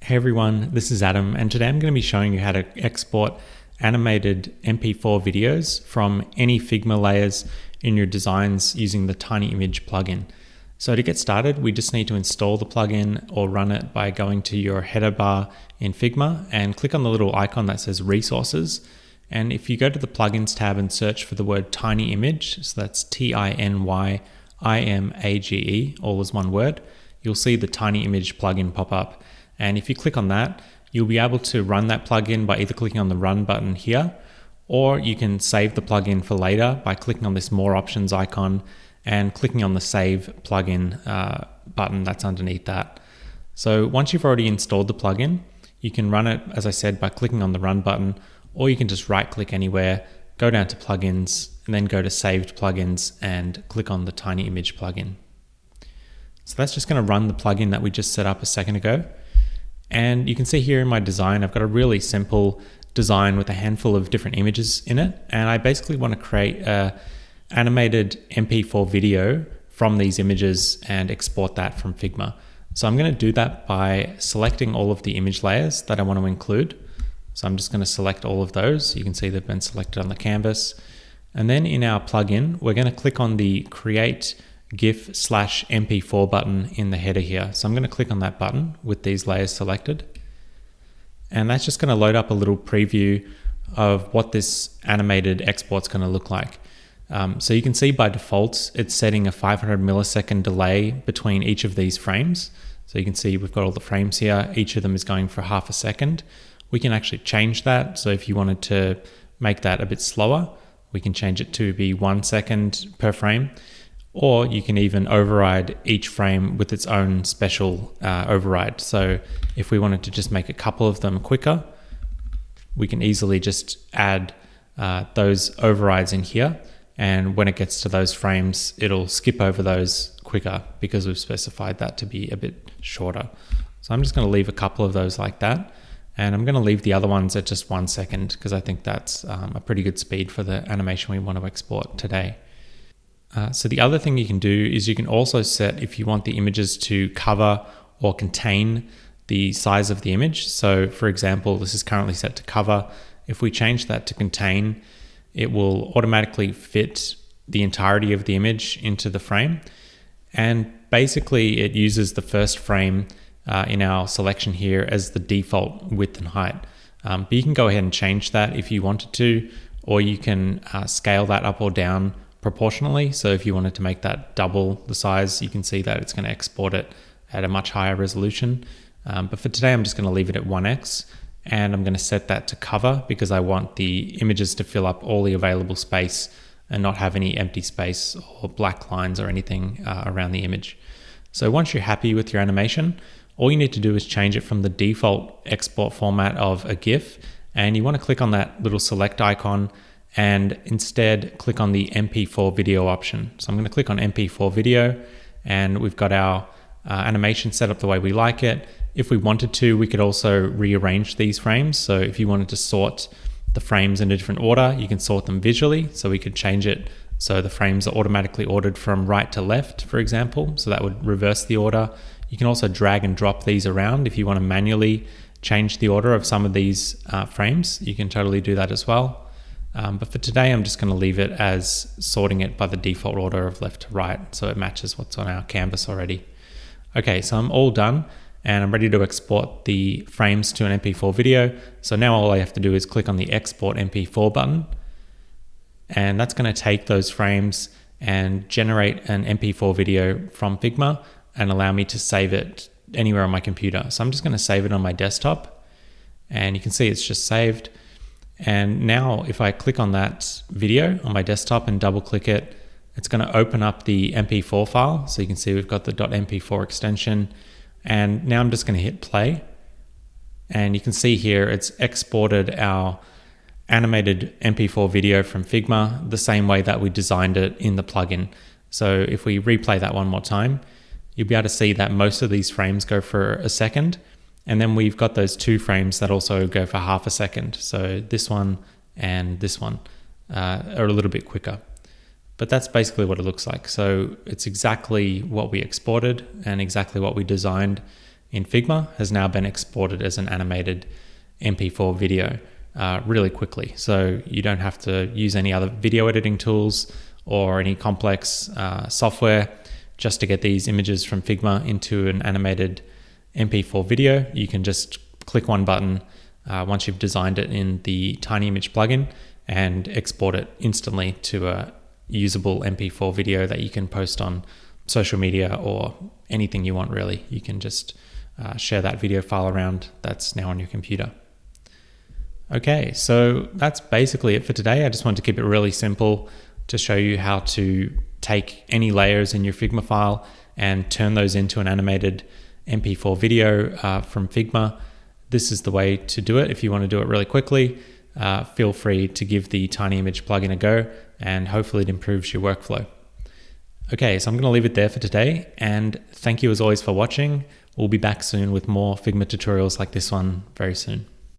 Hey everyone, this is Adam, and today I'm going to be showing you how to export animated MP4 videos from any Figma layers in your designs using the TinyImage plugin. So to get started, we just need to install the plugin or run it by going to your header bar in Figma and click on the little icon that says Resources. And if you go to the Plugins tab and search for the word TinyImage, so that's TinyImage, all as one word, you'll see the TinyImage plugin pop up. And if you click on that, you'll be able to run that plugin by either clicking on the Run button here, or you can save the plugin for later by clicking on this More Options icon and clicking on the Save Plugin button that's underneath that. So once you've already installed the plugin, you can run it, as I said, by clicking on the Run button, or you can just right-click anywhere, go down to Plugins, and then go to Saved Plugins and click on the TinyImage plugin. So that's just going to run the plugin that we just set up a second ago. And you can see here in my design, I've got a really simple design with a handful of different images in it. And I basically want to create an animated MP4 video from these images and export that from Figma. So I'm going to do that by selecting all of the image layers that I want to include. So I'm just going to select all of those. You can see they've been selected on the canvas. And then in our plugin, we're going to click on the Create GIF/MP4 button in the header here. So I'm going to click on that button with these layers selected. And that's just going to load up a little preview of what this animated export's going to look like. So you can see by default, it's setting a 500 millisecond delay between each of these frames. So you can see we've got all the frames here. Each of them is going for half a second. We can actually change that. So if you wanted to make that a bit slower, we can change it to be 1 second per frame. Or you can even override each frame with its own special override. So if we wanted to just make a couple of them quicker, we can easily just add those overrides in here. And when it gets to those frames, it'll skip over those quicker because we've specified that to be a bit shorter. So I'm just going to leave a couple of those like that. And I'm going to leave the other ones at just 1 second because I think that's a pretty good speed for the animation we want to export today. So the other thing you can do is you can also set if you want the images to cover or contain the size of the image. So for example, this is currently set to cover. If we change that to contain, it will automatically fit the entirety of the image into the frame. And basically it uses the first frame in our selection here as the default width and height. But you can go ahead and change that if you wanted to, or you can scale that up or down proportionally. So if you wanted to make that double the size, you can see that it's going to export it at a much higher resolution. But for today, I'm just going to leave it at 1x, and I'm going to set that to cover because I want the images to fill up all the available space and not have any empty space or black lines or anything around the image. So once you're happy with your animation, all you need to do is change it from the default export format of a GIF, and you want to click on that little select icon and instead click on the MP4 video option. So I'm going to click on MP4 video, and we've got our animation set up the way we like it. If we wanted to, we could also rearrange these frames. So if you wanted to sort the frames in a different order, you can sort them visually. So we could change it so the frames are automatically ordered from right to left, for example. So that would reverse the order. You can also drag and drop these around. If you want to manually change the order of some of these frames, you can totally do that as well. But for today, I'm just going to leave it as sorting it by the default order of left to right, so it matches what's on our canvas already. Okay, so I'm all done, and I'm ready to export the frames to an MP4 video. So now all I have to do is click on the Export MP4 button, and that's going to take those frames and generate an MP4 video from Figma and allow me to save it anywhere on my computer. So I'm just going to save it on my desktop, and you can see it's just saved. And now if I click on that video on my desktop and double click it, it's going to open up the MP4 file. So you can see we've got the .mp4 extension, and now I'm just going to hit play. And you can see here it's exported our animated MP4 video from Figma the same way that we designed it in the plugin. So if we replay that one more time, you'll be able to see that most of these frames go for a second. And then we've got those 2 frames that also go for half a second. So this one and this one are a little bit quicker. But that's basically what it looks like. So it's exactly what we exported and exactly what we designed. in Figma has now been exported as an animated MP4 video really quickly. So you don't have to use any other video editing tools or any complex software just to get these images from Figma into an animated MP4 video. You can just click one button once you've designed it in the TinyImage plugin and export it instantly to a usable MP4 video that you can post on social media or anything you want really. You can just share that video file around that's now on your computer. Okay, so that's basically it for today. I just wanted to keep it really simple to show you how to take any layers in your Figma file and turn those into an animated MP4 video from Figma. This is the way to do it. If you want to do it really quickly, feel free to give the TinyImage plugin a go, and hopefully it improves your workflow. Okay, so I'm going to leave it there for today, and thank you as always for watching. We'll be back soon with more Figma tutorials like this one very soon.